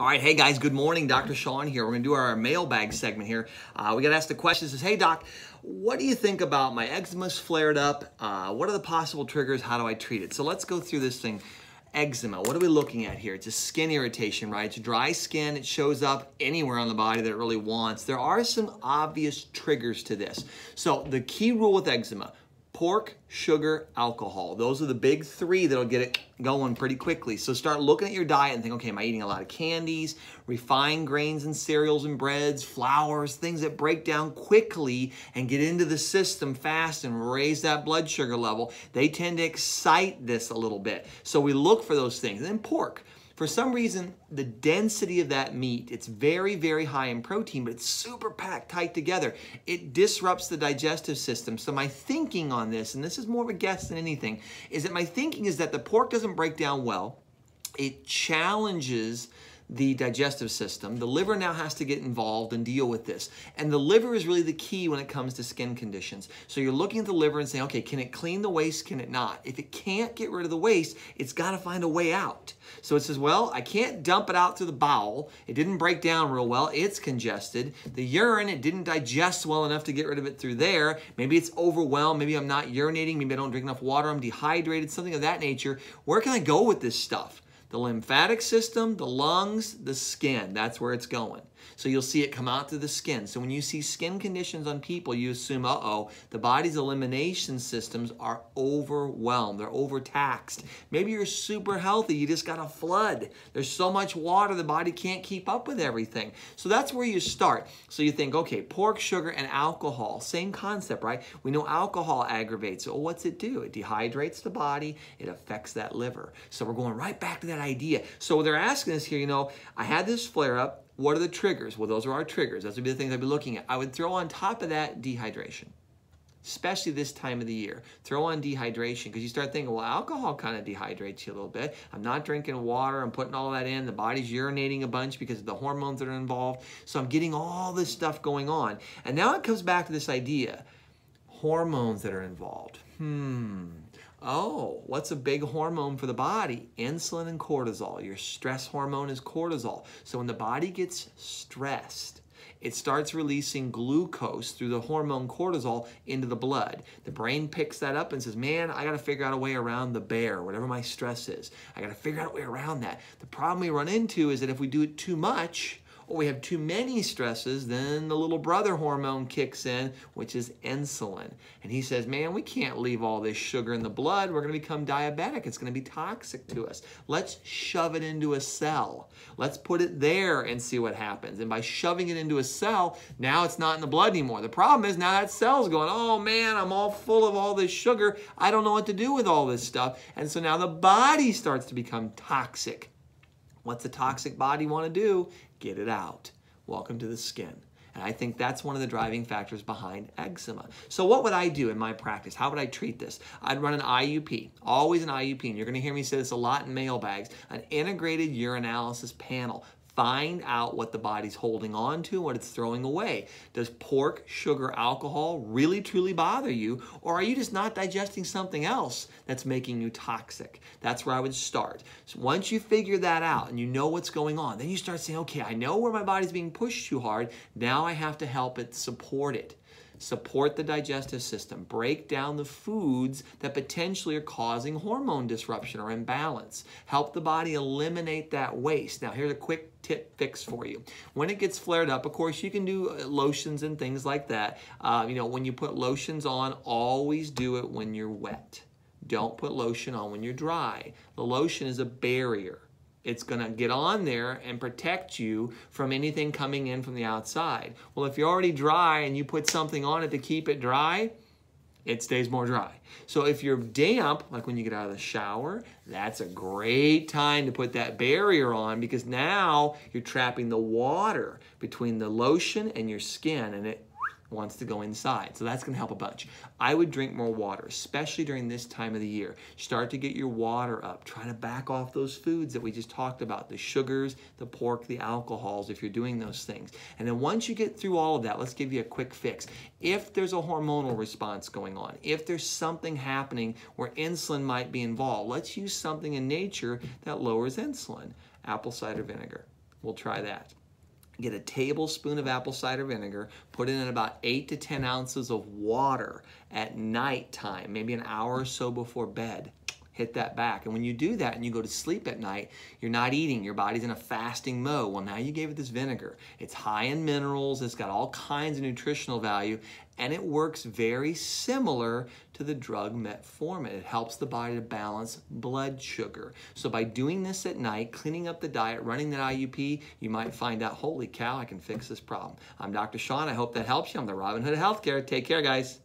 All right, hey guys, good morning. Dr. Sean here. We're going to do our mailbag segment here. We got asked the question, says, hey doc, what do you think about my eczema's flared up? What are the possible triggers? How do I treat it? So let's go through this thing. Eczema, what are we looking at here? It's a skin irritation, right? It's dry skin. It shows up anywhere on the body that it really wants. There are some obvious triggers to this. So the key rule with eczema, pork, sugar, alcohol. Those are the big three that'll get it going pretty quickly. So start looking at your diet and think, okay, am I eating a lot of candies, refined grains and cereals and breads, flours, things that break down quickly and get into the system fast and raise that blood sugar level? They tend to excite this a little bit. So we look for those things. And then pork. For some reason, the density of that meat, it's very, very high in protein, but it's super packed tight together. It disrupts the digestive system. So my thinking on this, and this is more of a guess than anything, is that my thinking is that the pork doesn't break down well. It challenges the digestive system. The liver now has to get involved and deal with this. And the liver is really the key when it comes to skin conditions. So you're looking at the liver and saying, okay, can it clean the waste? Can it not? If it can't get rid of the waste, it's got to find a way out. So it says, well, I can't dump it out through the bowel. It didn't break down real well. It's congested. The urine, it didn't digest well enough to get rid of it through there. Maybe it's overwhelmed. Maybe I'm not urinating. Maybe I don't drink enough water. I'm dehydrated, something of that nature. Where can I go with this stuff? The lymphatic system, the lungs, the skin, that's where it's going. So you'll see it come out through the skin. So when you see skin conditions on people, you assume, uh-oh, the body's elimination systems are overwhelmed. They're overtaxed. Maybe you're super healthy. You just got a flood. There's so much water, the body can't keep up with everything. So that's where you start. So you think, okay, pork, sugar, and alcohol. Same concept, right? We know alcohol aggravates. So what's it do? It dehydrates the body. It affects that liver. So we're going right back to that idea. So they're asking us here, you know, I had this flare up. What are the triggers? Well, those are our triggers. Those would be the things I'd be looking at. I would throw on top of that dehydration, especially this time of the year. Throw on dehydration because you start thinking, well, alcohol kind of dehydrates you a little bit. I'm not drinking water. I'm putting all that in. The body's urinating a bunch because of the hormones that are involved. So I'm getting all this stuff going on. And now it comes back to this idea, hormones that are involved. Oh, what's a big hormone for the body? Insulin and cortisol. Your stress hormone is cortisol. So when the body gets stressed, it starts releasing glucose through the hormone cortisol into the blood. The brain picks that up and says, man, I got to figure out a way around the bear, whatever my stress is. I got to figure out a way around that. The problem we run into is that if we do it too much, or we have too many stresses, then the little brother hormone kicks in, which is insulin. And he says, man, we can't leave all this sugar in the blood. We're going to become diabetic. It's going to be toxic to us. Let's shove it into a cell. Let's put it there and see what happens. And by shoving it into a cell, now it's not in the blood anymore. The problem is now that cell's going, oh man, I'm all full of all this sugar. I don't know what to do with all this stuff. And so now the body starts to become toxic. What's the toxic body want to do? Get it out. Welcome to the skin. And I think that's one of the driving factors behind eczema. So what would I do in my practice? How would I treat this? I'd run an IUP, always an IUP. And you're going to hear me say this a lot in mailbags, an integrated urinalysis panel. Find out what the body's holding on to, what it's throwing away. Does pork, sugar, alcohol really truly bother you? Or are you just not digesting something else that's making you toxic? That's where I would start. So once you figure that out and you know what's going on, then you start saying, okay, I know where my body's being pushed too hard. Now I have to help it support it. Support the digestive system. Break down the foods that potentially are causing hormone disruption or imbalance. Help the body eliminate that waste. Now, here's a quick tip fix for you. When it gets flared up, of course, you can do lotions and things like that. You know, when you put lotions on, always do it when you're wet. Don't put lotion on when you're dry. The lotion is a barrier. It's going to get on there and protect you from anything coming in from the outside. Well, if you're already dry and you put something on it to keep it dry, it stays more dry. So if you're damp, like when you get out of the shower, that's a great time to put that barrier on because now you're trapping the water between the lotion and your skin and it wants to go inside. So that's going to help a bunch. I would drink more water, especially during this time of the year. Start to get your water up. Try to back off those foods that we just talked about, the sugars, the pork, the alcohols, if you're doing those things. And then once you get through all of that, let's give you a quick fix. If there's a hormonal response going on, if there's something happening where insulin might be involved, let's use something in nature that lowers insulin. Apple cider vinegar. We'll try that. Get a tablespoon of apple cider vinegar, put in about 8 to 10 ounces of water at nighttime, maybe an hour or so before bed. Hit that back. And when you do that and you go to sleep at night, you're not eating. Your body's in a fasting mode. Well, now you gave it this vinegar. It's high in minerals. It's got all kinds of nutritional value. And it works very similar to the drug metformin. It helps the body to balance blood sugar. So by doing this at night, cleaning up the diet, running that IUP, you might find out, holy cow, I can fix this problem. I'm Dr. Sean. I hope that helps you. I'm the Robin Hood of Healthcare. Take care, guys.